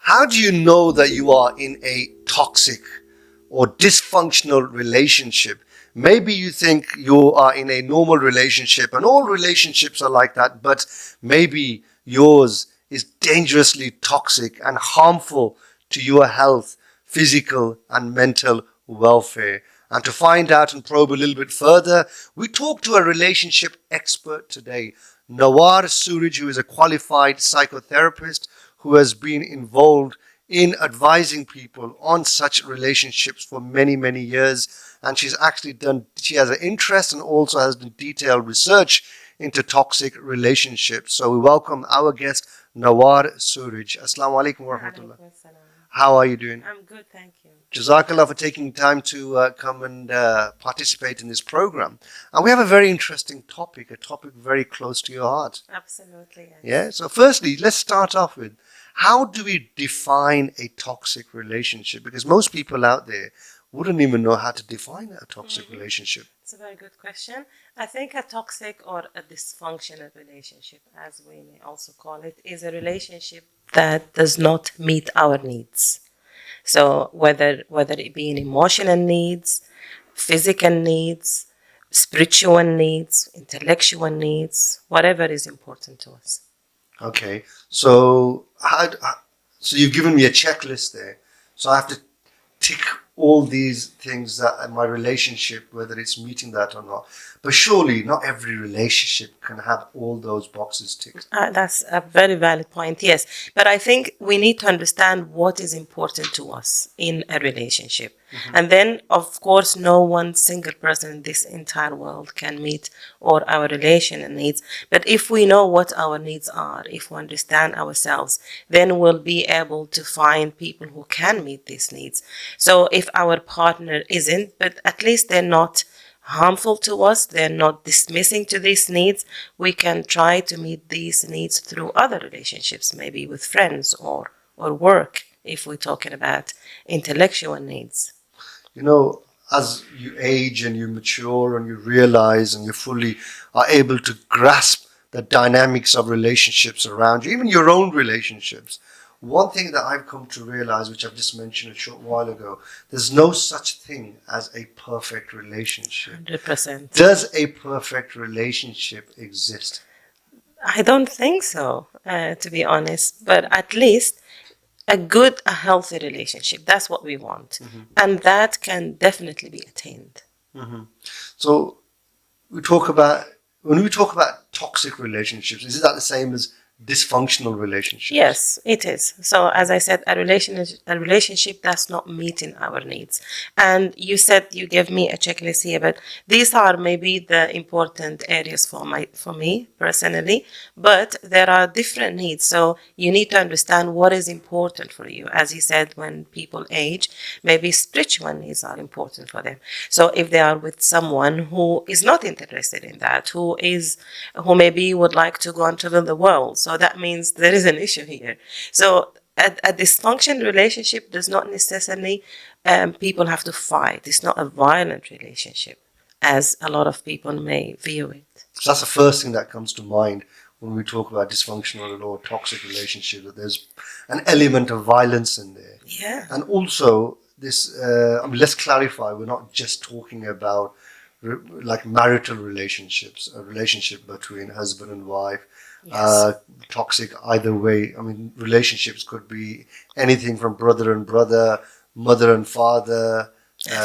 How do you know that you are in a toxic or dysfunctional relationship? Maybe you think you are in a normal relationship and all relationships are like that, but maybe yours is dangerously toxic and harmful to your health, physical and mental welfare. And to find out and probe a little bit further, we talk to a relationship expert today, Nawar Suraj, who is a qualified psychotherapist who has been involved in advising people on such relationships for many, many years. And she has an interest and also has done detailed research into toxic relationships. So we welcome our guest, Nawar Suraj. Assalamu alaikum wa rahmatullah. How are you doing? I'm good, thank you. Jazakallah for taking time to come and participate in this program. And we have a very interesting topic, a topic very close to your heart. Absolutely, yes. Yeah. So firstly, let's start off with, how do we define a toxic relationship? Because most people out there wouldn't even know how to define a toxic relationship. It's a very good question. I think a toxic or a dysfunctional relationship, as we may also call it, is a relationship that does not meet our needs. So whether it be in emotional needs, physical needs, spiritual needs, intellectual needs, whatever is important to us. Okay, so so you've given me a checklist there. So I have to tick all these things that in my relationship, whether it's meeting that or not. But surely not every relationship can have all those boxes ticked. That's a very valid point, yes. But I think we need to understand what is important to us in a relationship. Mm-hmm. And then, of course, no one single person in this entire world can meet all our relational needs. But if we know what our needs are, if we understand ourselves, then we'll be able to find people who can meet these needs. So if our partner isn't, but at least they're not harmful to us, they're not dismissing to these needs, we can try to meet these needs through other relationships, maybe with friends or work, if we're talking about intellectual needs. You know, as you age and you mature and you realize and you fully are able to grasp the dynamics of relationships around you, even your own relationships, one thing that I've come to realize, which I've just mentioned a short while ago, there's no such thing as a perfect relationship. 100%. Does a perfect relationship exist? I don't think so, to be honest. But at least a healthy relationship. That's what we want. Mm-hmm. And that can definitely be attained. Mm-hmm. So when we talk about toxic relationships, is that the same as dysfunctional relationships? Yes, it is. So as I said, a relationship that's not meeting our needs. And you said you gave me a checklist here, but these are maybe the important areas for me personally, but there are different needs. So you need to understand what is important for you. As you said, when people age, maybe spiritual needs are important for them. So if they are with someone who is not interested in that, who maybe would like to go and travel the world, so that means there is an issue here. So a dysfunctional relationship does not necessarily people have to fight. It's not a violent relationship, as a lot of people may view it. So that's the first thing that comes to mind when we talk about dysfunctional or toxic relationship, that there's an element of violence in there. Yeah. And also this, let's clarify, we're not just talking about like marital relationships, a relationship between husband and wife. Yes. Toxic either way. I mean, relationships could be anything from brother and brother, mother and father,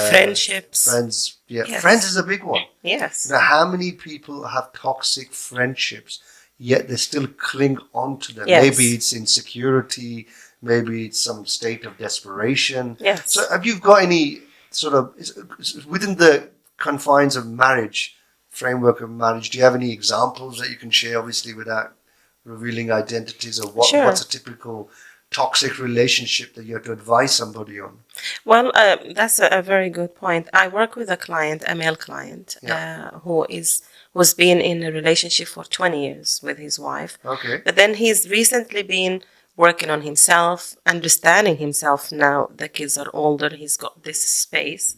friendships. Friends. Yeah, yes. Friends is a big one. Yes. Now, how many people have toxic friendships, yet they still cling on to them? Yes. Maybe it's insecurity, maybe it's some state of desperation. Yes. So have you got any sort of, within the confines of marriage, framework of marriage, do you have any examples that you can share, obviously without revealing identities, or Sure. what's a typical toxic relationship that you have to advise somebody on? Well, that's a very good point. I work with a male client, yeah. who's been in a relationship for 20 years with his wife. Okay. But then he's recently been working on himself, understanding himself now. The kids are older, he's got this space.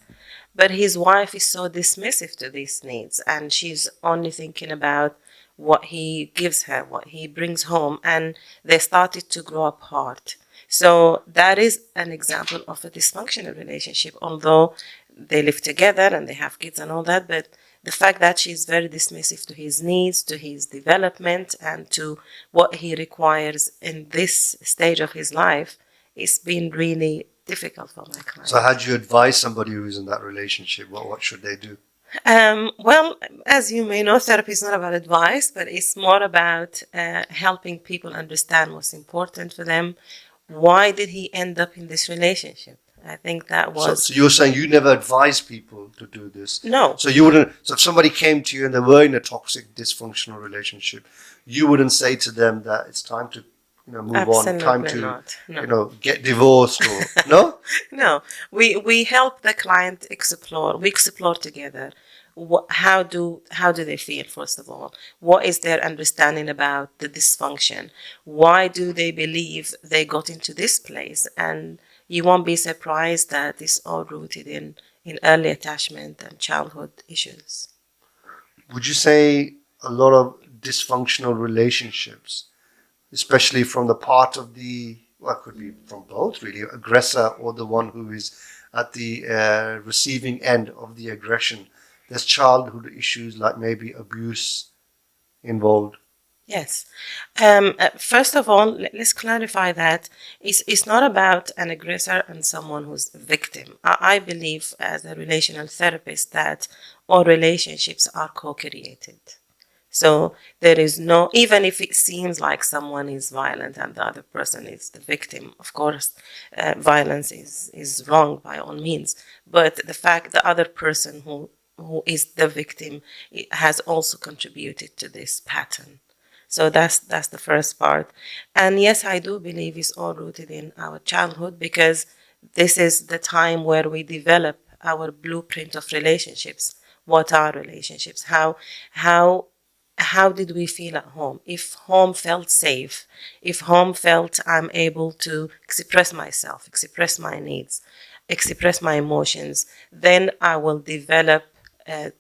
But his wife is so dismissive to these needs, and she's only thinking about what he gives her, what he brings home, and they started to grow apart. So that is an example of a dysfunctional relationship, although they live together and they have kids and all that. But the fact that she's very dismissive to his needs, to his development, and to what he requires in this stage of his life, it's been really difficult for my client. So how do you advise somebody who's in that relationship? What should they do? Well, as you may know, therapy is not about advice, but it's more about helping people understand what's important for them. Why did he end up in this relationship? I think that was... So you're saying you never advise people to do this? No. So you wouldn't. So if somebody came to you and they were in a toxic, dysfunctional relationship, you wouldn't say to them that it's time to, move Absolutely on, time to, not. No. get divorced or no? No. We help the client explore. We explore together. How do they feel, first of all? What is their understanding about the dysfunction? Why do they believe they got into this place? And you won't be surprised that it's all rooted in early attachment and childhood issues. Would you say a lot of dysfunctional relationships, especially from the part of it could be from both really, aggressor or the one who is at the receiving end of the aggression, there's childhood issues like maybe abuse involved? Yes. First of all, let's clarify that it's not about an aggressor and someone who's a victim. I believe as a relational therapist that all relationships are co-created. So there is no, even if it seems like someone is violent and the other person is the victim, of course, violence is wrong by all means. But the fact the other person who is the victim has also contributed to this pattern. So that's the first part. And yes, I do believe it's all rooted in our childhood, because this is the time where we develop our blueprint of relationships. What are relationships? How did we feel at home? If home felt safe, if home felt I'm able to express myself, express my needs, express my emotions, then I will develop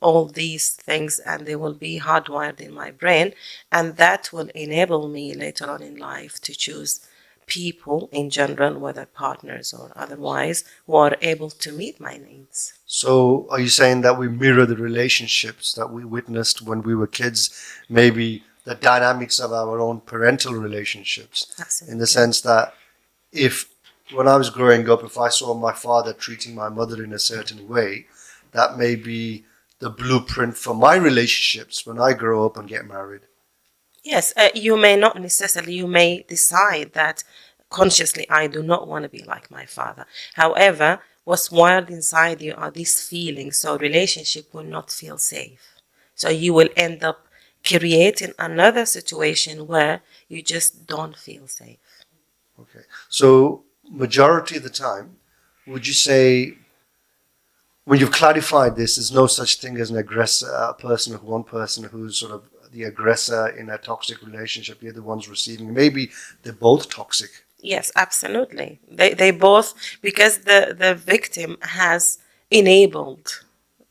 all these things, and they will be hardwired in my brain, and that will enable me later on in life to choose people in general, whether partners or otherwise, who are able to meet my needs. So are you saying that we mirror the relationships that we witnessed when we were kids, maybe the dynamics of our own parental relationships? Absolutely. In the sense that when I was growing up, if I saw my father treating my mother in a certain way, that may be the blueprint for my relationships when I grow up and get married. Yes, you may not necessarily, you may decide that consciously I do not want to be like my father. However, what's wired inside you are these feelings, so relationship will not feel safe. So you will end up creating another situation where you just don't feel safe. Okay. So majority of the time, would you say, when you've clarified this, there's no such thing as an aggressor, one person who's sort of the aggressor in a toxic relationship, the other one's receiving. Maybe they're both toxic. Yes, absolutely. They both, because the victim has enabled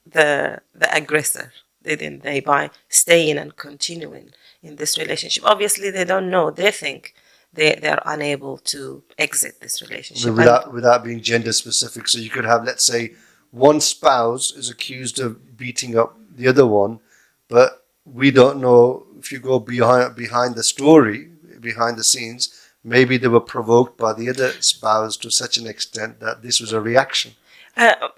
the aggressor, didn't they, by staying and continuing in this relationship. Obviously, they don't know. They think they're unable to exit this relationship. Without being gender specific. So you could have, let's say, one spouse is accused of beating up the other one, but we don't know if you go behind the story, behind the scenes, maybe they were provoked by the other spouse to such an extent that this was a reaction.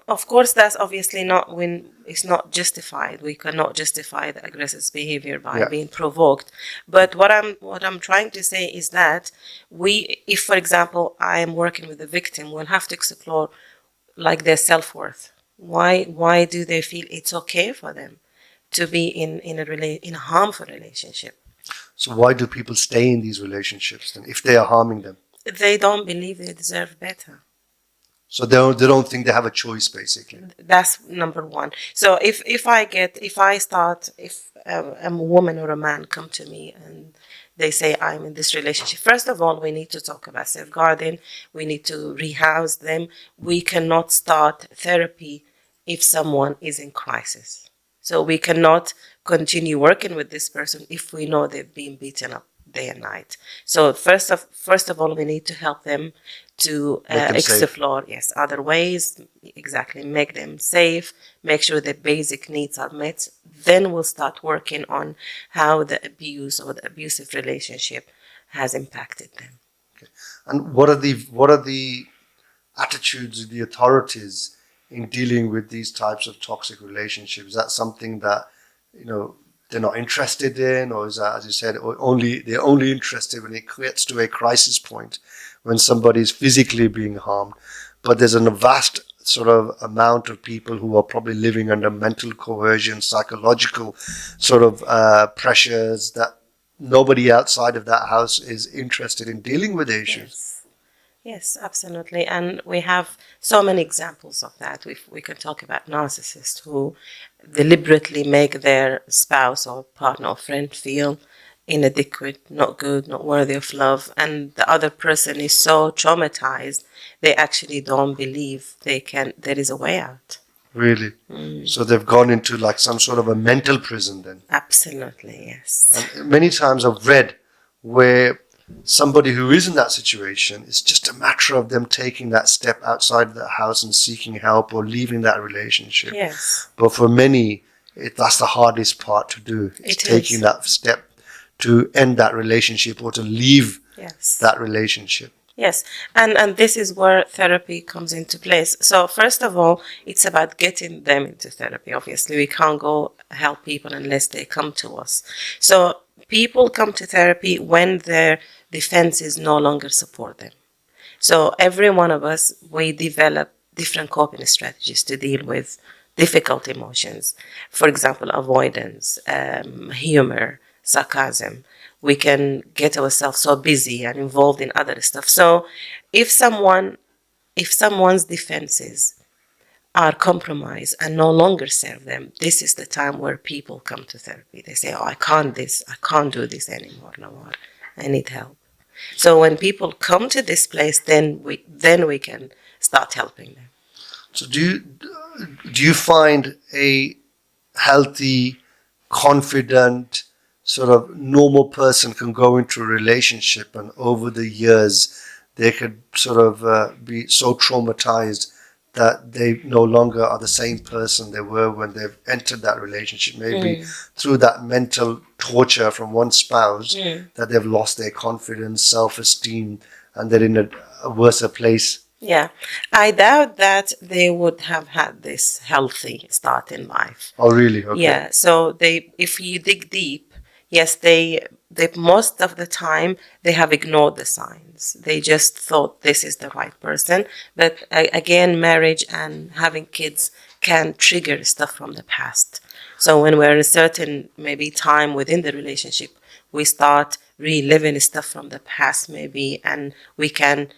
Of course, that's obviously not when it's not justified. We cannot justify the aggressor's behavior by being provoked. But what I'm trying to say is that if, for example, I am working with the victim, we'll have to explore like their self-worth. Why do they feel it's okay for them to be in a harmful relationship? So why do people stay in these relationships then if they are harming them? They don't believe they deserve better. So they don't think they have a choice, basically. That's number one. So if a woman or a man come to me and they say, I'm in this relationship, first of all, we need to talk about safeguarding. We need to rehouse them. We cannot start therapy if someone is in crisis. So we cannot continue working with this person if we know they've been beaten up day and night. So first of all, we need to help them to Make them safe. explore, yes, other ways, exactly, make them safe, make sure their basic needs are met. Then we'll start working on how the abuse or the abusive relationship has impacted them. And what are the attitudes of the authorities in dealing with these types of toxic relationships? Is that something that, they're not interested in, or is that, as you said, they're only interested when it gets to a crisis point, when somebody is physically being harmed? But there's a vast sort of amount of people who are probably living under mental coercion, psychological sort of pressures, that nobody outside of that house is interested in dealing with the issues. Yes. Yes, absolutely. And we have so many examples of that. We can talk about narcissists who deliberately make their spouse or partner or friend feel inadequate, not good, not worthy of love. And the other person is so traumatized, they actually don't believe there is a way out. Really? So they've gone into like some sort of a mental prison then. Absolutely, yes. And many times I've read where somebody who is in that situation, it's just a matter of them taking that step outside of the house and seeking help or leaving that relationship. Yes. But for many, that's the hardest part to do. It's taking that step to end that relationship or to leave that relationship. Yes, and this is where therapy comes into place. So first of all, it's about getting them into therapy. Obviously, we can't go help people unless they come to us. So people come to therapy when their defenses no longer support them. So every one of us, we develop different coping strategies to deal with difficult emotions. For example, avoidance, humor, sarcasm. We can get ourselves so busy and involved in other stuff. So if someone's defenses are compromised and no longer serve them, this is the time where people come to therapy. They say, oh, I can't do this anymore, no more. I need help. So when people come to this place, then we can start helping them. So do you find a healthy, confident, sort of normal person can go into a relationship and over the years they could sort of be so traumatized that they no longer are the same person they were when they've entered that relationship, maybe through that mental torture from one spouse, that they've lost their confidence, self-esteem, and they're in a worse place? Yeah, I doubt that they would have had this healthy start in life. Oh, really? Okay. Yeah, so if you dig deep, yes, they most of the time they have ignored the signs. They just thought this is the right person. But again, marriage and having kids can trigger stuff from the past. So when we're in a certain maybe time within the relationship, we start reliving stuff from the past maybe, and we can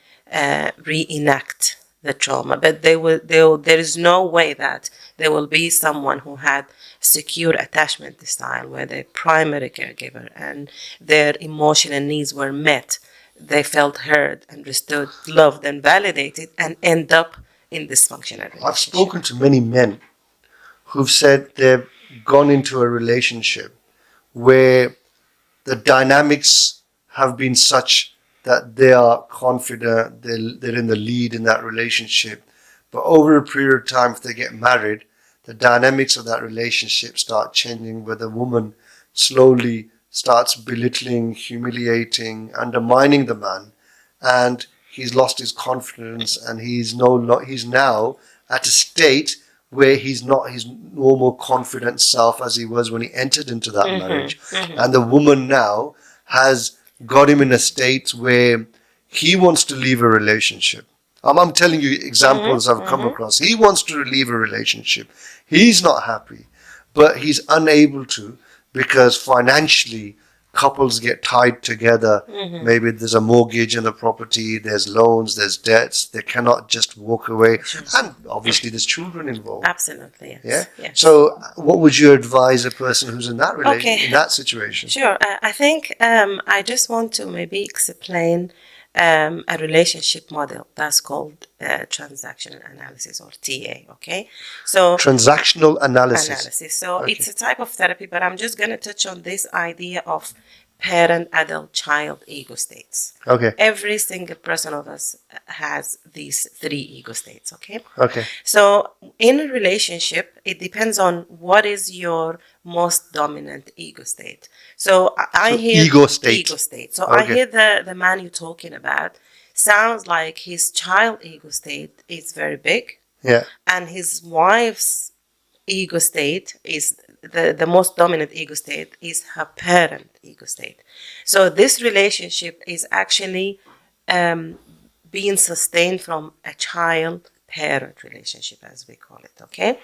reenact the trauma. But there is no way that there will be someone who had secure attachment style where the primary caregiver and their emotional needs were met. They felt heard, understood, loved, and validated, and end up in dysfunctional relationship. I've spoken to many men who've said they've gone into a relationship where the dynamics have been such that they are confident, they're in the lead in that relationship. But over a period of time, if they get married, the dynamics of that relationship start changing, where the woman slowly starts belittling, humiliating, undermining the man, and he's lost his confidence, and he's now at a state where he's not his normal confident self as he was when he entered into that marriage. And the woman now has got him in a state where he wants to leave a relationship. I'm telling you examples I've come across. He wants to leave a relationship. He's not happy, but he's unable to because financially couples get tied together. Maybe there's a mortgage on the property, there's loans, there's debts. They cannot just walk away. And obviously there's children involved. Absolutely, yes. Yeah? So what would you advise a person who's in that in that situation? Sure. I think I just want to maybe explain a relationship model that's called transactional analysis, or TA, okay? So transactional analysis. So it's a type of therapy, but I'm just going to touch on this idea of parent, adult, child ego states. Okay. Every single person of us has these three ego states, okay? Okay. So in a relationship, it depends on what is your most dominant ego state. So I So hear ego state. ego state. So I Okay. hear the man you're talking about sounds like his child ego state is very big, Yeah. and his wife's ego state is the most dominant ego state is her parent ego state. So this relationship is actually being sustained from a child parent relationship, as we call it. Okay,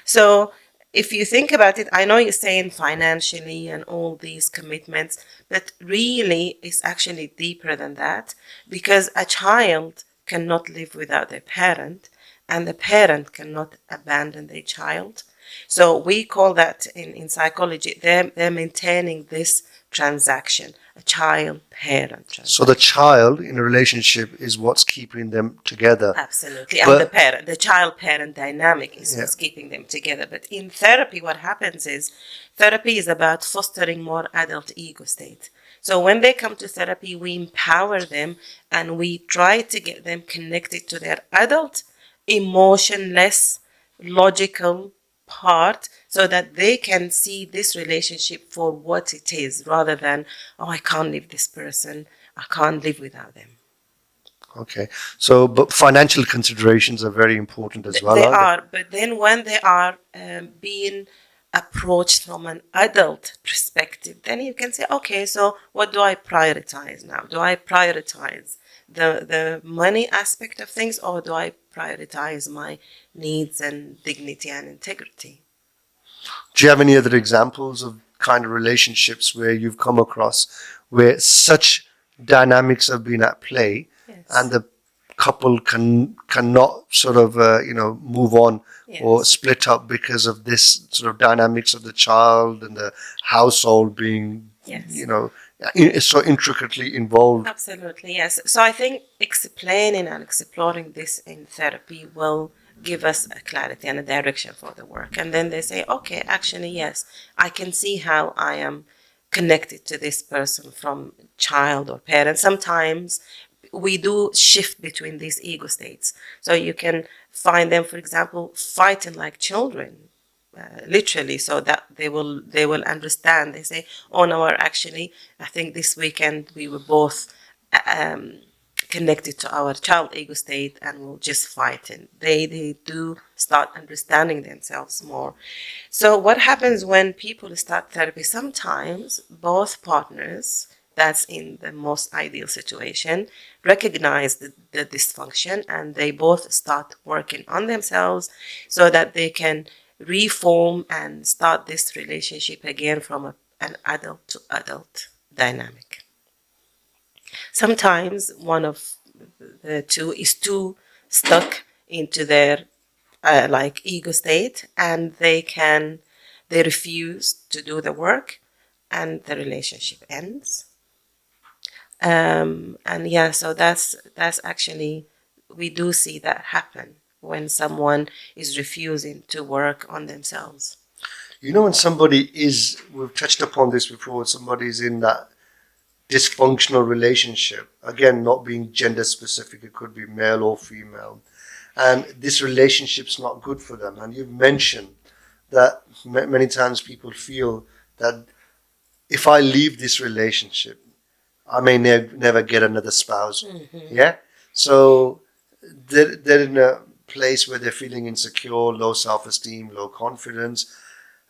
so if you think about it, I know you're saying financially and all these commitments, but really it's actually deeper than that, because a child cannot live without their parent, and the parent cannot abandon their child. So we call that in psychology, they're maintaining this transaction, a child parent transaction. So the child in a relationship is what's keeping them together. Absolutely. And But- the parent, the child parent dynamic is Yeah. what's keeping them together. But in therapy, what happens is therapy is about fostering more adult ego state. So when they come to therapy, we empower them and we try to get them connected to their adult, emotionless, logical part, so that they can see this relationship for what it is rather than, oh, I can't leave this person, I can't live without them. Okay. So, but financial considerations are very important as well, They aren't are, but then when they are being approached from an adult perspective, then you can say, okay, so what do I prioritize now? Do I prioritize the money aspect of things, or do I prioritize my needs and dignity and integrity? Do you have any other examples of kind of relationships where you've come across where such dynamics have been at play Yes. and the couple cannot sort of move on or Yes. split up because of this sort of dynamics of the child and the household being Yes. so intricately involved? Absolutely, yes. So I think explaining and exploring this in therapy will give us a clarity and a direction for the work. And then they say, okay, actually, yes, I can see how I am connected to this person from child or parent. Sometimes we do shift between these ego states. So you can find them, for example, fighting like children. Literally, so that they will understand. They say, oh no, actually I think this weekend we were both connected to our child ego state and we'll just fight, and they do start understanding themselves more. So what happens when people start therapy, sometimes both partners, that's in the most ideal situation, recognize the dysfunction, and they both start working on themselves so that they can reform and start this relationship again from an adult to adult dynamic. Sometimes one of the two is too stuck into their like ego state, and they refuse to do the work, and the relationship ends. And yeah, so that's actually, we do see that happen when someone is refusing to work on themselves. When somebody is, we've touched upon this before, somebody's in that dysfunctional relationship, again, not being gender specific, it could be male or female, and this relationship's not good for them. And you've mentioned that many times people feel that if I leave this relationship, I may never get another spouse. Mm-hmm. Yeah? So they're in a place where they're feeling insecure, low self-esteem, low confidence,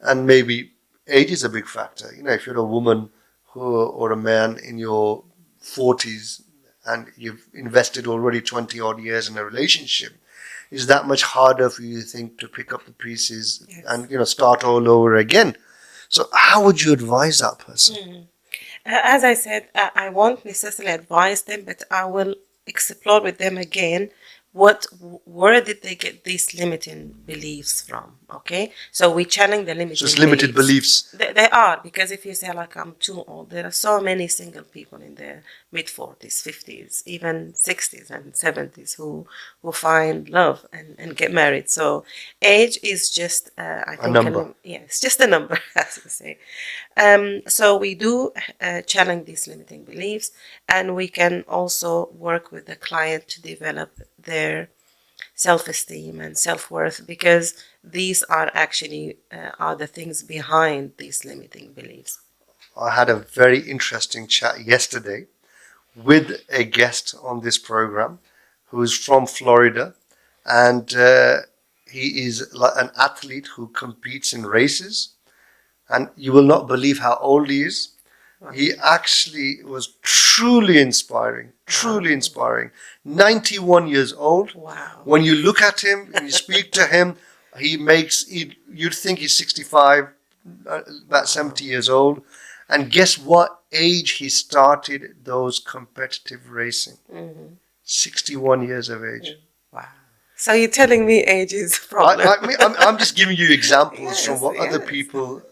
and maybe age is a big factor. If you're a woman or a man in your 40s and you've invested already 20 odd years in a relationship, is that much harder for you, think, to pick up the pieces? Yes. And start all over again. So how would you advise that person? Mm. As I said, I won't necessarily advise them, but I will explore with them again where did they get these limiting beliefs from? Okay, so we challenge the limiting So it's limited beliefs. They are, because if you say like I'm too old, there are so many single people in their mid-40s, 50s, even 60s and 70s who find love and get married. So age is just I think number. yeah, it's just a number, as we say. So we do challenge these limiting beliefs, and we can also work with the client to develop their self-esteem and self-worth, because these are actually are the things behind these limiting beliefs. I had a very interesting chat yesterday with a guest on this program who is from Florida, and he is an athlete who competes in races, and you will not believe how old he is. Wow. He actually was truly inspiring, truly inspiring. 91 years old. Wow. When you look at him, when you speak to him, you'd think he's 65, about 70 years old. And guess what age he started those competitive racing? 61 years of age. Wow. So you're telling me age is a problem? I'm just giving you examples from what other people,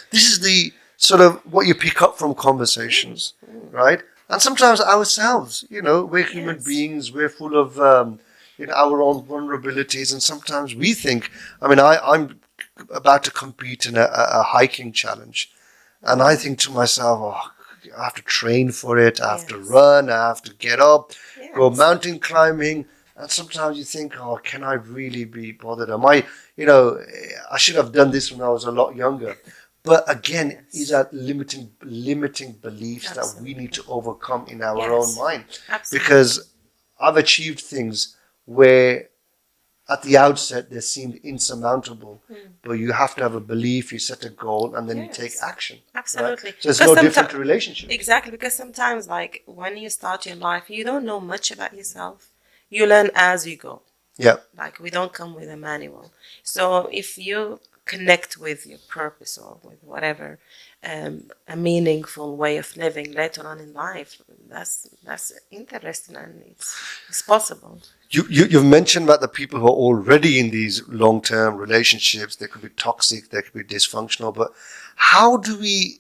this is the sort of what you pick up from conversations, right? And sometimes ourselves, we're human beings, we're full of, our own vulnerabilities. And sometimes we think, I'm about to compete in a hiking challenge. And I think to myself, I have to train for it. I have to run. I have to get up, go mountain climbing. And sometimes you think, can I really be bothered? I should have done this when I was a lot younger. But again, these are limiting beliefs that we need to overcome in our own mind. Absolutely. Because I've achieved things where at the outset they seemed insurmountable, but you have to have a belief, you set a goal, and then you take action. Absolutely. Right? So it's no different to relationships. Exactly, because sometimes, like, when you start your life, you don't know much about yourself. You learn as you go. Yeah. Like, we don't come with a manual. So if you connect with your purpose or with whatever, a meaningful way of living later on in life, that's interesting, and it's possible. You've mentioned about the people who are already in these long-term relationships. They could be toxic, they could be dysfunctional, but how do we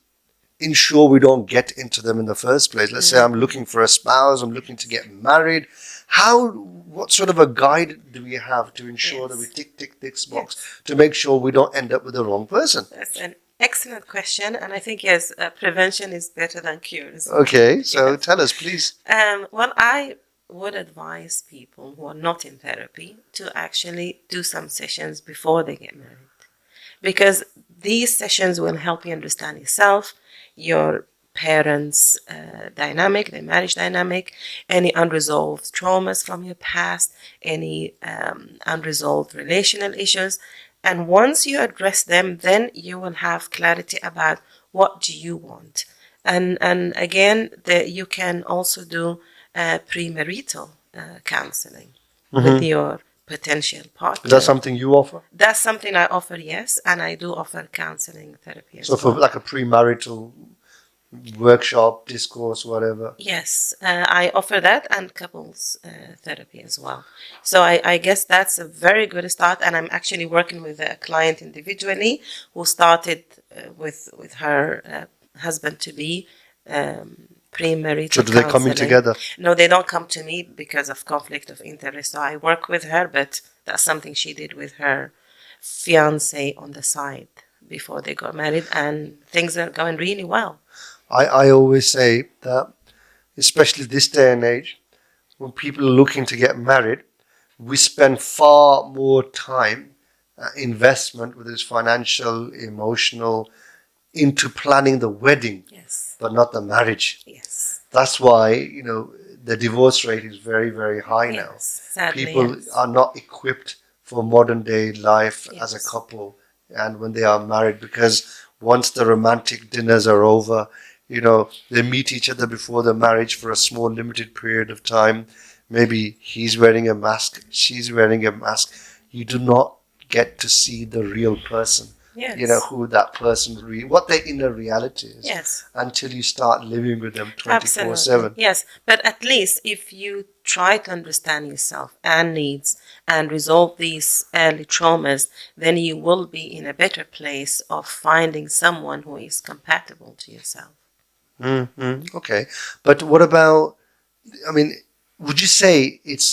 ensure we don't get into them in the first place? Let's say I'm looking for a spouse, I'm looking to get married. What sort of a guide do we have to ensure that we tick this box to make sure we don't end up with the wrong person? That's an excellent question, and I think prevention is better than cures. Okay, so tell us, please. Well, I would advise people who are not in therapy to actually do some sessions before they get married, because these sessions will help you understand yourself, your parents' dynamic, their marriage dynamic, any unresolved traumas from your past, any unresolved relational issues. And once you address them, then you will have clarity about what do you want. And again, you can also do premarital counseling with your potential partner. Is that something you offer? That's something I offer, yes, and I do offer counseling therapy as well. So for like a premarital workshop, discourse, whatever. Yes, I offer that, and couples therapy as well. So I guess that's a very good start, and I'm actually working with a client individually who started with her husband-to-be premarital. So do they come in together? No, they don't come to me because of conflict of interest. So I work with her, but that's something she did with her fiance on the side before they got married, and things are going really well. I always say that, especially this day and age, when people are looking to get married, we spend far more time, investment, whether it's financial, emotional, into planning the wedding, but not the marriage. Yes. That's why, the divorce rate is very, very high now. Sadly, people are not equipped for modern day life as a couple and when they are married, because once the romantic dinners are over, they meet each other before the marriage for a small limited period of time. Maybe he's wearing a mask, she's wearing a mask. You do not get to see the real person. Yes. Who that person what their inner reality is. Yes. Until you start living with them 24/7. Absolutely. Yes, but at least if you try to understand yourself and needs and resolve these early traumas, then you will be in a better place of finding someone who is compatible to yourself. Okay. But what about, I mean, would you say it's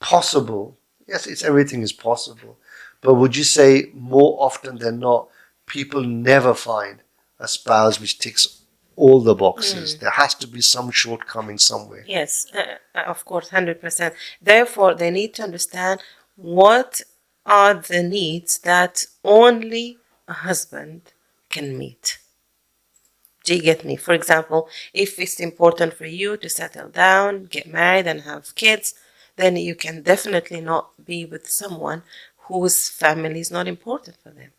possible? Yes, it's everything is possible. But would you say more often than not, people never find a spouse which ticks all the boxes? There has to be some shortcoming somewhere. Yes, of course, 100%. Therefore, they need to understand what are the needs that only a husband can meet. Do you get me? For example, if it's important for you to settle down, get married, and have kids, then you can definitely not be with someone whose family is not important for them.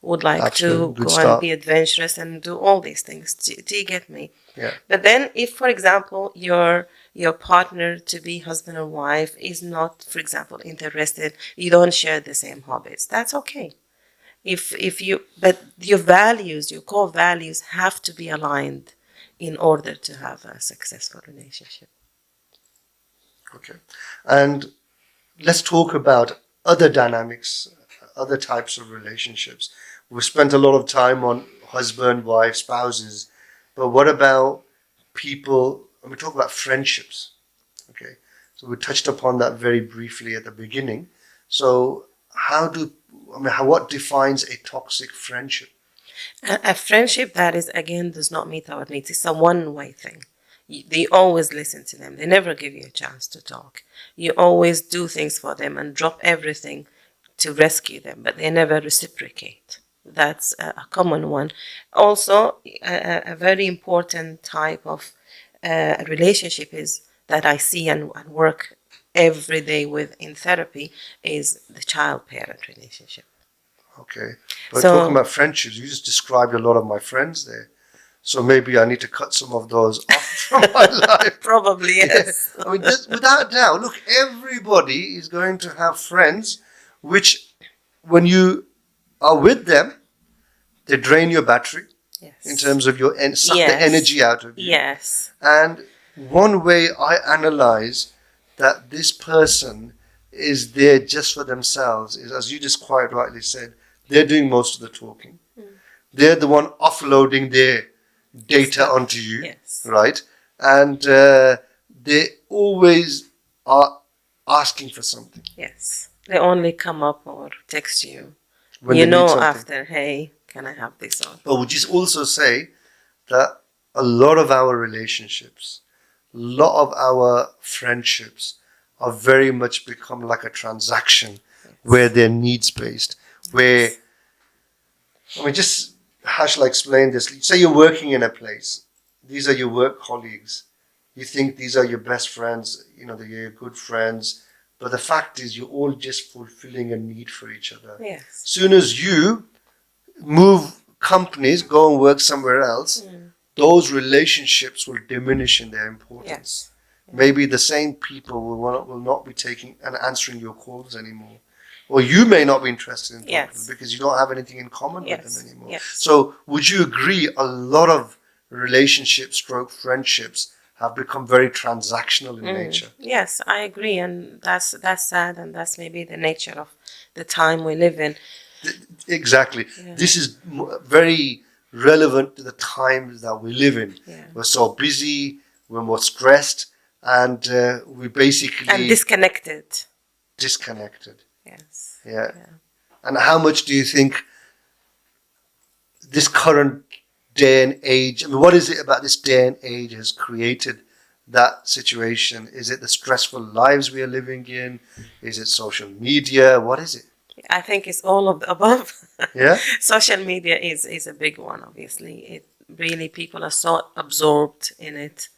Would like Absolutely. to Good go and start. be adventurous and do all these things. Do you get me? Yeah. But then, if, for example, your partner to be husband or wife is not, for example, interested, you don't share the same hobbies, that's okay. But your values, your core values have to be aligned in order to have a successful relationship. Okay. And let's talk about other dynamics, other types of relationships. We've spent a lot of time on husband, wife, spouses, but what about people? We talk about friendships. Okay. So we touched upon that very briefly at the beginning. So what defines a toxic friendship? A friendship that is, again, does not meet our needs. It's a one-way thing. They always listen to them. They never give you a chance to talk. You always do things for them and drop everything to rescue them, but they never reciprocate. That's a common one. Also, a very important type of relationship is that I see and work every day with in therapy is the child-parent relationship. Okay. But So- talking about friendships, you just described a lot of my friends there. So maybe I need to cut some of those off from my life. Probably, yes. I mean, without doubt, look, everybody is going to have friends which, when you are with them, they drain your battery Yes. in terms of your suck the Yes. energy out of you. Yes. And one way I analyze that this person is there just for themselves is, as you just quite rightly said, they're doing most of the talking. They're the one offloading their data onto you, Yes. right? And they always are asking for something. Yes. They only come up or text you. When You they know need something. after, hey, can I have this on? But would you also say that a lot of our relationships, a lot of our friendships are very much become like a transaction where they're needs based, where, I mean, just how shall I explain this? Say you're working in a place. These are your work colleagues. You think these are your best friends, they're your good friends. But the fact is, you're all just fulfilling a need for each other. Yes. Soon as you move companies, go and work somewhere else, those relationships will diminish in their importance. Yes. Maybe the same people will not be taking and answering your calls anymore. Or you may not be interested in talking to Yes. them because you don't have anything in common with Yes. them anymore. Yes. So would you agree a lot of relationships, friendships have become very transactional in nature? Yes, I agree, and that's sad, and that's maybe the nature of the time we live in. Exactly. Yeah. This is very relevant to the times that we live in. Yeah. We're so busy, we're more stressed, and we basically And disconnected. disconnected. Yes. Yeah. And how much do you think this current day and age, I mean, what is it about this day and age has created that situation? Is it the stressful lives we are living in? Is it social media? What is it? I think it's all of the above. Yeah? Social media is a big one, obviously. It really, people are so absorbed in it,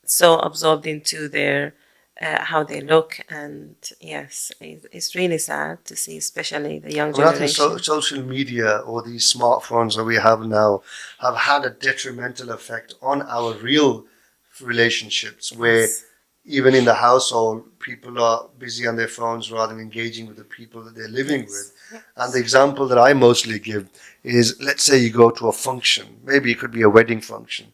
so absorbed into their how they look, and yes, it's really sad to see, especially the young I mean, I think generation. social media or these smartphones that we have now have had a detrimental effect on our real relationships, where Yes. even in the household, people are busy on their phones rather than engaging with the people that they're living Yes. with. And the example that I mostly give is, let's say you go to a function, maybe it could be a wedding function,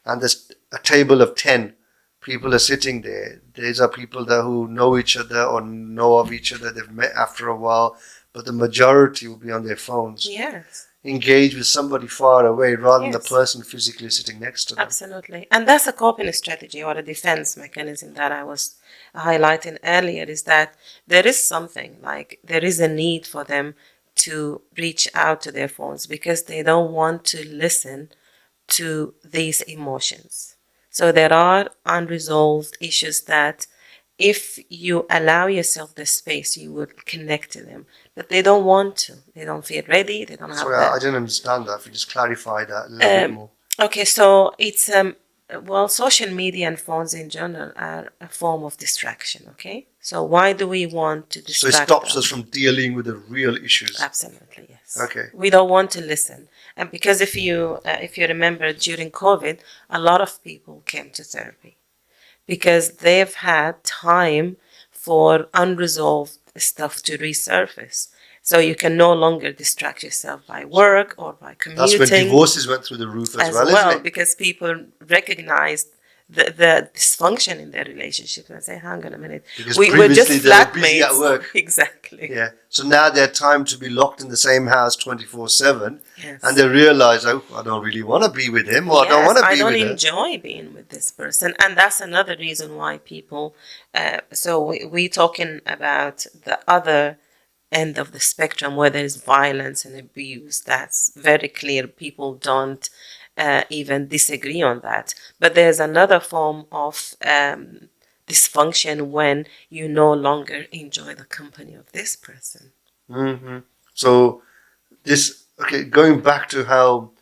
and there's a table of 10 People are sitting there. These are people that who know each other or know of each other. They've met after a while, but the majority will be on their phones, Yes. engage with somebody far away rather than the Yes. person physically sitting next to them. Absolutely. And that's a coping strategy or a defense mechanism that I was highlighting earlier, is that there is something like there is a need for them to reach out to their phones because they don't want to listen to these emotions. So there are unresolved issues that if you allow yourself the space, you would connect to them. But they don't want to. They don't feel ready. They don't have Sorry, I didn't understand that. If you just clarify that a little bit more. Okay, so it's well, social media and phones in general are a form of distraction. Okay, so why do we want to So it distract stops them? us from dealing with the real issues. Absolutely, yes. Okay. We don't want to listen, and because if you remember during COVID, a lot of people came to therapy because they've had time for unresolved stuff to resurface. So you can no longer distract yourself by work or by That's when commuting divorces went through the roof as well, well, isn't it? because people recognized the dysfunction in their relationship and say, hang on a minute, Because we're just previously they were busy at flatmates. work. Exactly. Yeah. So now they're time to be locked in the same house 24/7, Yes. and they realize, oh, I don't really want to be with him, or I don't Yes, want to I be don't with her. enjoy being with this person, and that's another reason why people. So we talking about the other end of the spectrum where there's violence and abuse. That's very clear. People don't even disagree on that. But there's another form of dysfunction when you no longer enjoy the company of this person. So going back to how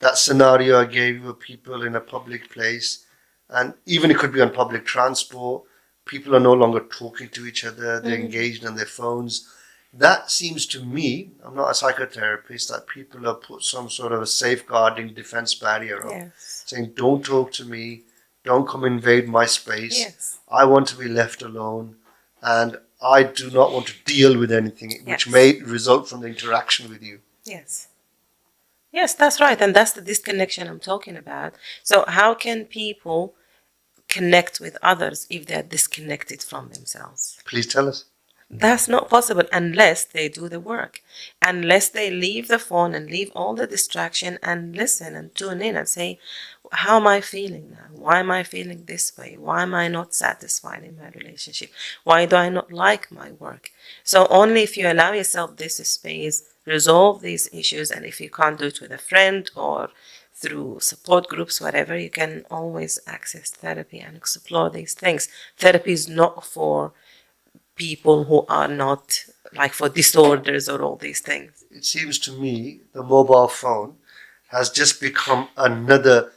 that scenario I gave you of people in a public place, and even it could be on public transport, people are no longer talking to each other, they're engaged on their phones. That seems to me, I'm not a psychotherapist, that people have put some sort of a safeguarding defense barrier up, Yes. saying, don't talk to me, don't come invade my space, Yes. I want to be left alone, and I do not want to deal with anything which Yes. may result from the interaction with you. Yes. Yes, that's right. And that's the disconnection I'm talking about. So, how can people connect with others if they're disconnected from themselves? Please tell us. That's not possible unless they do the work, unless they leave the phone and leave all the distraction and listen and tune in and say, how am I feeling now? Why am I feeling this way? Why am I not satisfied in my relationship? Why do I not like my work? So only if you allow yourself this space, resolve these issues, and if you can't do it with a friend or through support groups, whatever, you can always access therapy and explore these things. Therapy is not for people who are not like for disorders or all these things. It seems to me the mobile phone has just become another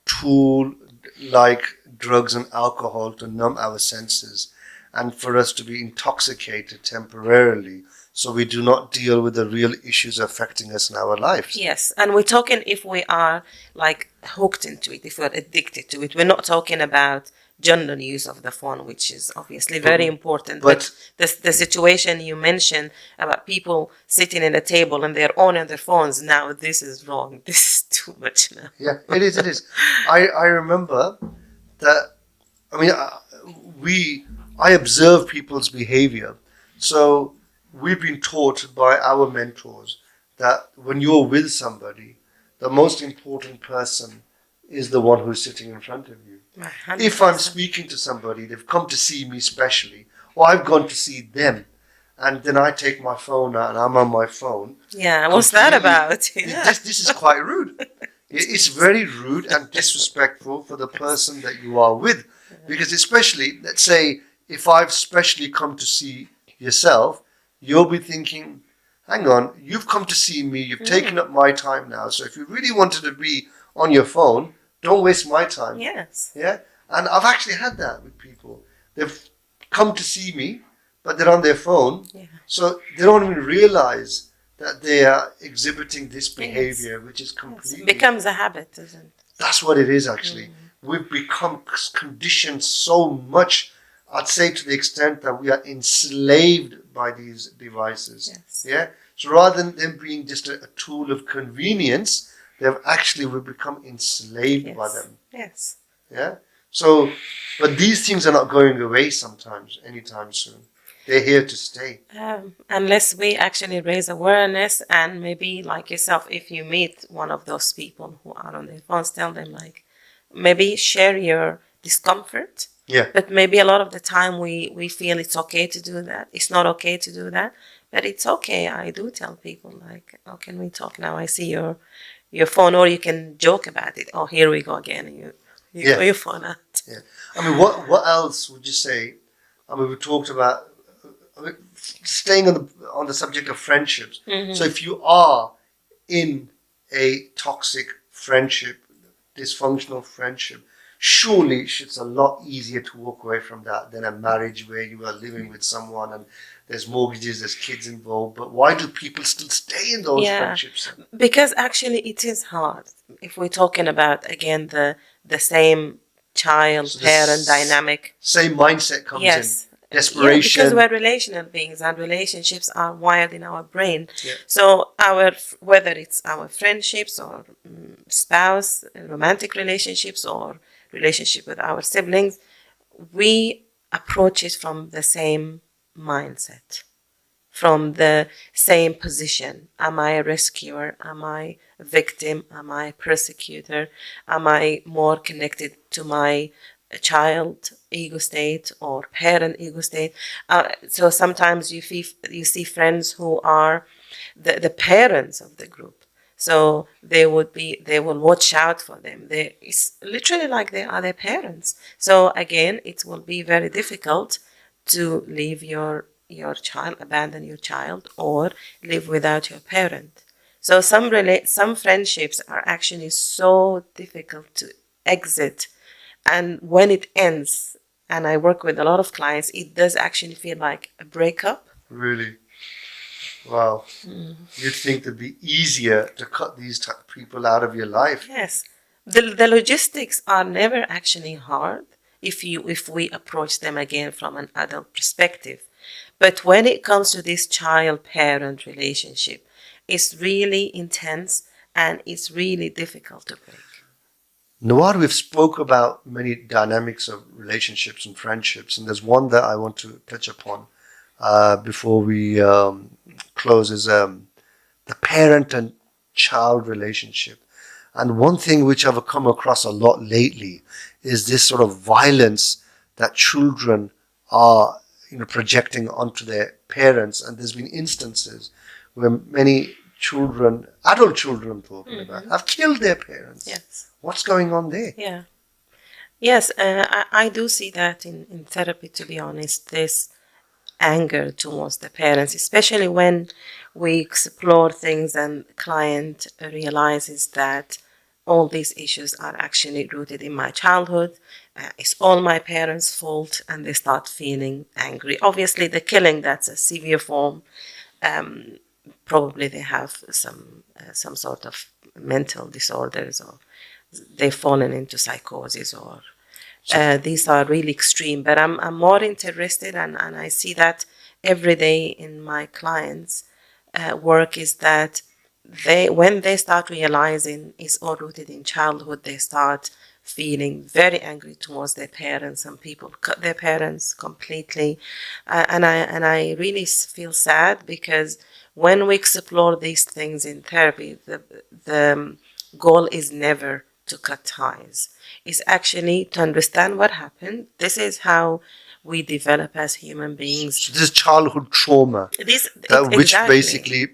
tool like drugs and alcohol to numb our senses and for us to be intoxicated temporarily so we do not deal with the real issues affecting us in our lives. Yes, and we're talking if we are like hooked into it, if we're addicted to it. We're not talking about general use of the phone, which is obviously very important. But the situation you mentioned about people sitting at a table and they're on their phones, now this is wrong. This is too much now. Yeah, it is. It is. I remember that. I mean, I observe people's behavior. So we've been taught by our mentors that when you're with somebody, the most important person is the one who's sitting in front of you. 100%. If I'm speaking to somebody, they've come to see me specially, or I've gone to see them, and then I take my phone out and I'm on my phone. Yeah, what's that about? Yeah. This is quite rude. It's very rude and disrespectful for the person that you are with. Because especially, let's say, if I've specially come to see yourself, you'll be thinking, hang on, you've come to see me, you've taken up my time now, so if you really wanted to be on your phone, don't waste my time. Yes. Yeah? And I've actually had that with people. They've come to see me, but they're on their phone, so they don't even realize that they are exhibiting this behavior, which is completely... It becomes a habit, isn't it? That's what it is, actually. We've become conditioned so much, I'd say to the extent that we are enslaved by these devices. Yes. Yeah? So rather than them being just a tool of convenience, we've become enslaved by them. Yes. Yeah? So, but these things are not going away sometimes, anytime soon. They're here to stay. Unless we actually raise awareness, and maybe like yourself, if you meet one of those people who are on their phones, tell them like, maybe share your discomfort. Yeah. But maybe a lot of the time we feel it's okay to do that. It's not okay to do that, but it's okay. I do tell people like, oh, can we talk now? I see your phone, or you can joke about it. Oh, here we go again. You Yeah. got your phone out. Yeah. I mean, what else would you say? I mean, we talked about staying on the subject of friendships. Mm-hmm. So if you are in a toxic friendship, dysfunctional friendship, surely it's a lot easier to walk away from that than a marriage where you are living with someone and there's mortgages, there's kids involved. But why do people still stay in those friendships? Because actually it is hard. If we're talking about again the same child parent dynamic, same mindset comes in. Desperation. Because we're relational beings and relationships are wired in our brain. Yeah. So whether it's our friendships or spouse, romantic relationships or relationship with our siblings, we approach it from the same mindset, from the same position. Am I a rescuer? Am I a victim? Am I a persecutor? Am I more connected to my child ego state or parent ego state? So sometimes you see friends who are the parents of the group. So they will watch out for them. It's literally like they are their parents. So again, it will be very difficult to leave your child, abandon your child, or live without your parent. So some friendships are actually so difficult to exit, and when it ends, and I work with a lot of clients, it does actually feel like a breakup. Really? Wow. You'd think it'd be easier to cut these type of people out of your life. Yes. The logistics are never actually hard if we approach them again from an adult perspective. But when it comes to this child-parent relationship, it's really intense and it's really difficult to break. Nawar, we've spoke about many dynamics of relationships and friendships, and there's one that I want to touch upon before we close is the parent and child relationship. And one thing which I've come across a lot lately is this sort of violence that children are projecting onto their parents. And there's been instances where many children, adult children I'm talking about, have killed their parents. Yes. What's going on there? Yeah. Yes, I do see that in therapy, to be honest, this anger towards the parents, especially when we explore things and client realizes that all these issues are actually rooted in my childhood. It's all my parents' fault, and they start feeling angry. Obviously, the killing, that's a severe form. Probably they have some sort of mental disorders, or they've fallen into psychosis, or these are really extreme. But I'm more interested, and I see that every day in my clients' work, is that when they start realizing it's all rooted in childhood, they start feeling very angry towards their parents. Some people cut their parents completely, and I really feel sad, because when we explore these things in therapy, the goal is never to cut ties. It's actually to understand what happened. This is how we develop as human beings. So this is childhood trauma, which basically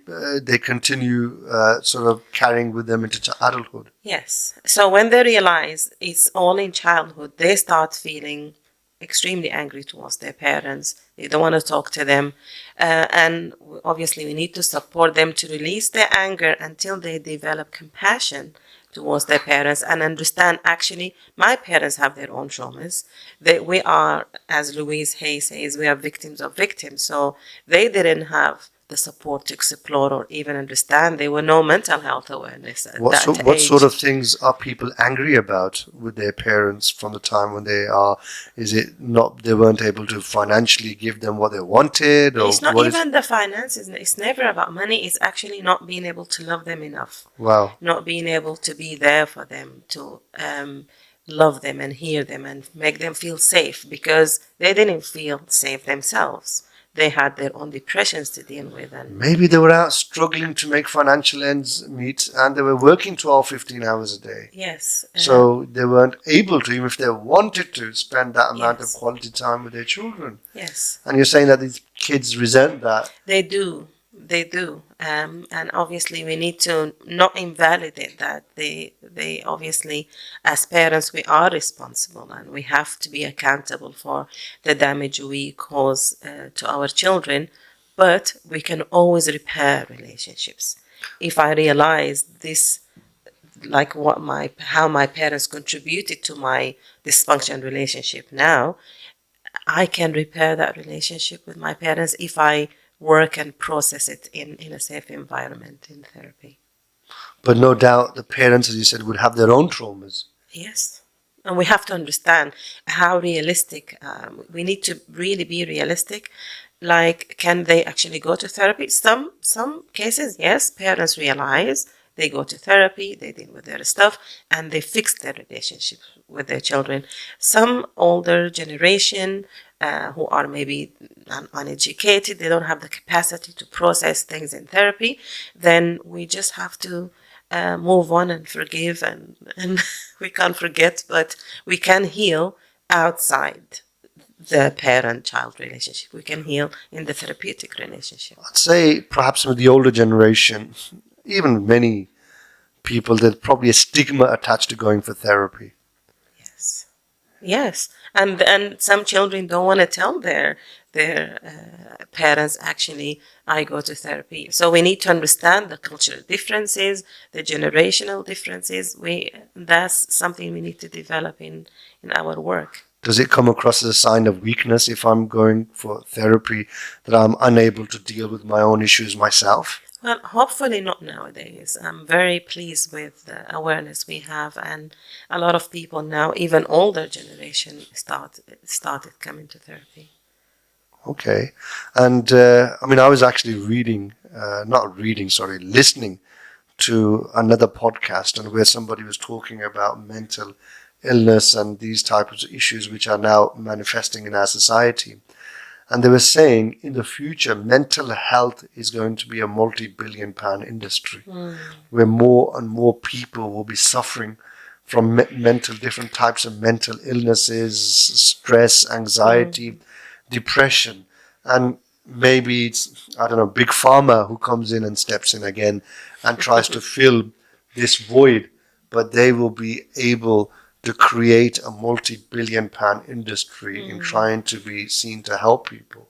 they continue sort of carrying with them into adulthood. Yes. So when they realize it's all in childhood, they start feeling extremely angry towards their parents. They don't want to talk to them. And obviously we need to support them to release their anger until they develop compassion towards their parents and understand, actually, my parents have their own traumas. We are, as Louise Hay says, we are victims of victims. So they didn't have the support to explore or even understand. There were no mental health awareness at that age. What sort of things are people angry about with their parents from the time when they are? Is it not they weren't able to financially give them what they wanted? Or it's not even the finances. It's never about money. It's actually not being able to love them enough. Wow. Not being able to be there for them, to love them and hear them and make them feel safe, because they didn't feel safe themselves. They had their own depressions to deal with. And Maybe they were out struggling to make financial ends meet and they were working 12, 15 hours a day. yes, So they weren't able to, even if they wanted to, spend that amount of Yes. quality time with their children. yes, And you're saying that these kids resent that. they do. They do. And obviously, we need to not invalidate that. They obviously, as parents, we are responsible and we have to be accountable for the damage we cause to our children. But we can always repair relationships. If I realize this, like how my parents contributed to my dysfunctional relationship now, I can repair that relationship with my parents if I work and process it in a safe environment in therapy. But no doubt the parents, as you said, would have their own traumas. Yes. And we have to understand how realistic, we need to really be realistic. Like, can they actually go to therapy? Some cases, yes, parents realize they go to therapy, they deal with their stuff, and they fix their relationship with their children. Some older generation who are maybe uneducated, they don't have the capacity to process things in therapy, then we just have to move on and forgive, and we can't forget, but we can heal outside the parent-child relationship. We can heal in the therapeutic relationship. I'd say perhaps with the older generation, even many people, there's probably a stigma attached to going for therapy. Yes, yes, and some children don't want to tell their parents, actually, I go to therapy. So we need to understand the cultural differences, the generational differences. That's something we need to develop in our work. Does it come across as a sign of weakness if I'm going for therapy that I'm unable to deal with my own issues myself? Well, hopefully not nowadays. I'm very pleased with the awareness we have, and a lot of people now, even older generation, started coming to therapy. Okay. And I mean, I was actually listening to another podcast, and where somebody was talking about mental illness and these types of issues which are now manifesting in our society. And they were saying in the future, mental health is going to be a multi-billion pound industry where more and more people will be suffering from different types of mental illnesses, stress, anxiety, depression. And maybe it's, I don't know, Big Pharma who comes in and steps in again and tries to fill this void, but they will be able to create a multi-billion pound industry in trying to be seen to help people.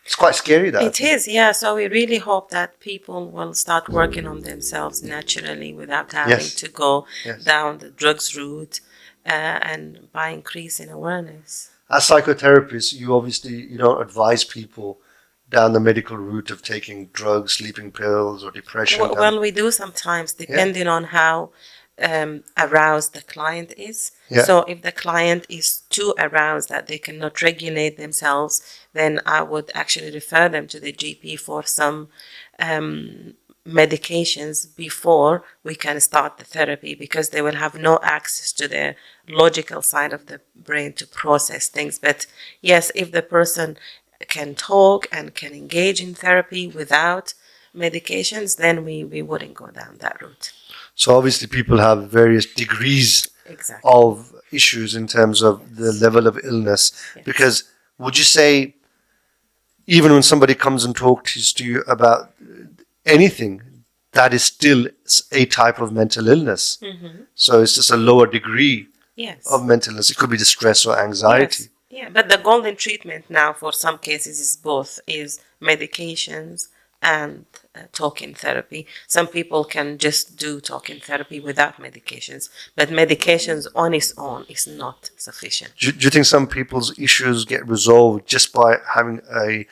It's quite scary, that. It is, yeah. So we really hope that people will start working on themselves naturally without having to go down the drugs route, and by increasing awareness. As psychotherapists, you don't advise people down the medical route of taking drugs, sleeping pills, or depression. Well, we do sometimes, depending on how aroused the client is. Yeah. So if the client is too aroused that they cannot regulate themselves, then I would actually refer them to the GP for some medications before we can start the therapy, because they will have no access to the logical side of the brain to process things. But yes, if the person can talk and can engage in therapy without medications, then we wouldn't go down that route. So obviously people have various degrees of issues in terms of the level of illness. Yes. Because would you say, even when somebody comes and talks to you about anything, that is still a type of mental illness? So it's just a lower degree of mental illness. It could be the stress or anxiety. Yeah, but the golden treatment now for some cases is both, is medications and talking therapy. Some people can just do talking therapy without medications, but medications on its own is not sufficient. Do you think some people's issues get resolved just by having a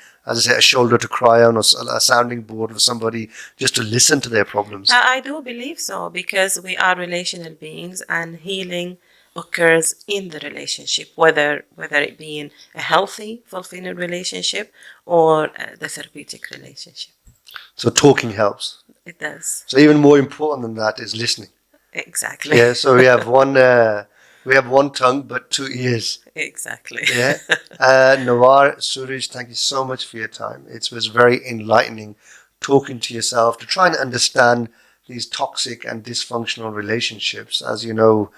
shoulder to cry on, or a sounding board of somebody just to listen to their problems? I do believe so, because we are relational beings, and healing occurs in the relationship, whether it be in a healthy, fulfilling relationship or the therapeutic relationship. So talking helps. It does. So even more important than that is listening. Exactly. Yeah, so we have one We have one tongue but two ears. Exactly. Yeah. Nawar, Suraj, thank you so much for your time. It was very enlightening talking to yourself to try and understand these toxic and dysfunctional relationships. As you know,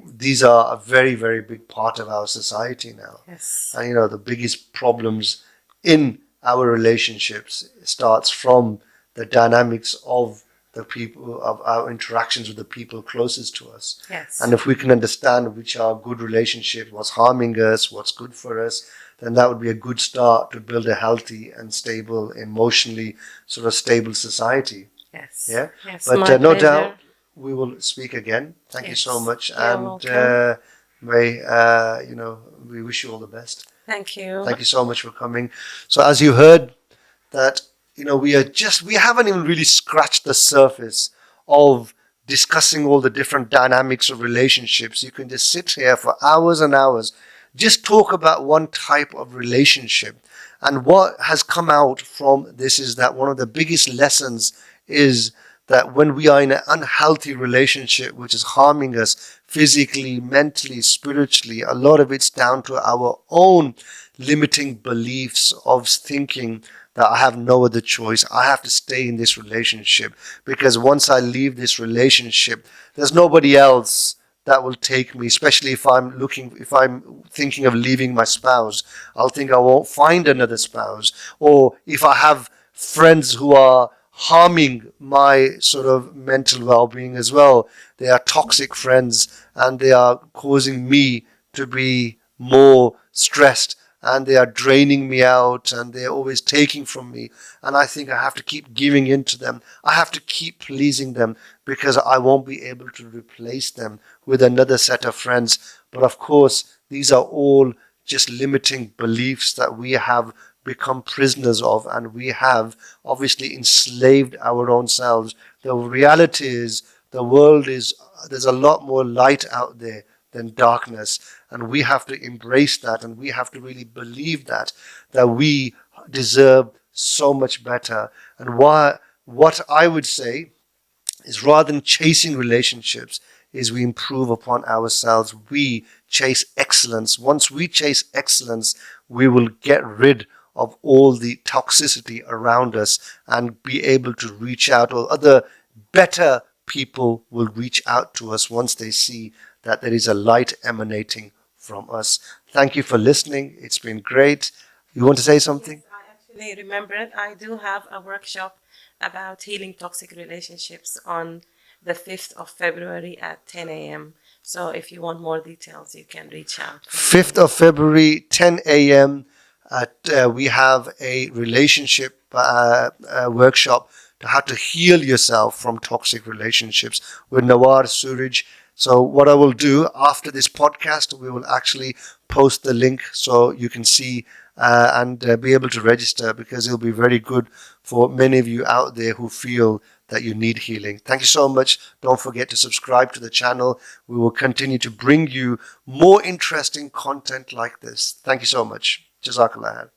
these are a very, very big part of our society now. Yes. And the biggest problems in our relationships starts from the dynamics of the people, of our interactions with the people closest to us. Yes. And if we can understand which are good relationships, what's harming us, what's good for us, then that would be a good start to build a healthy and stable, emotionally sort of stable society. Yes. Yeah. Yes. But My no pleasure. doubt we will speak again. Thank you so Yes. much. You're And welcome. may we wish you all the best. Thank you. Thank you so much for coming. So as you heard, that we haven't even really scratched the surface of discussing all the different dynamics of relationships. You can just sit here for hours and hours, just talk about one type of relationship. And what has come out from this is that one of the biggest lessons is that when we are in an unhealthy relationship which is harming us physically, mentally, spiritually, a lot of it's down to our own limiting beliefs of thinking that I have no other choice. I have to stay in this relationship because once I leave this relationship, there's nobody else that will take me, especially if I'm thinking of leaving my spouse. I'll think I won't find another spouse. Or if I have friends who are harming my sort of mental well-being as well, they are toxic friends and they are causing me to be more stressed, and they are draining me out, and they're always taking from me. And I think I have to keep giving in to them. I have to keep pleasing them because I won't be able to replace them with another set of friends. But of course, these are all just limiting beliefs that we have become prisoners of, and we have obviously enslaved our own selves. The reality is there's a lot more light out there than darkness, and we have to embrace that, and we have to really believe that we deserve so much better. And what I would say is, rather than chasing relationships, is we improve upon ourselves. We chase excellence. Once we chase excellence, we will get rid of all the toxicity around us and be able to reach out, or other better people will reach out to us once they see that there is a light emanating from us. Thank you for listening. It's been great. You want to say something? Yes, I actually remembered I do have a workshop about healing toxic relationships on the 5th of February at 10 a.m. So if you want more details, you can reach out. 5th of February, 10 a.m. We have a relationship workshop to how to heal yourself from toxic relationships with Nawar, Suraj. So what I will do after this podcast, we will actually post the link so you can see and be able to register, because it'll be very good for many of you out there who feel that you need healing. Thank you so much. Don't forget to subscribe to the channel. We will continue to bring you more interesting content like this. Thank you so much. Jazakallah.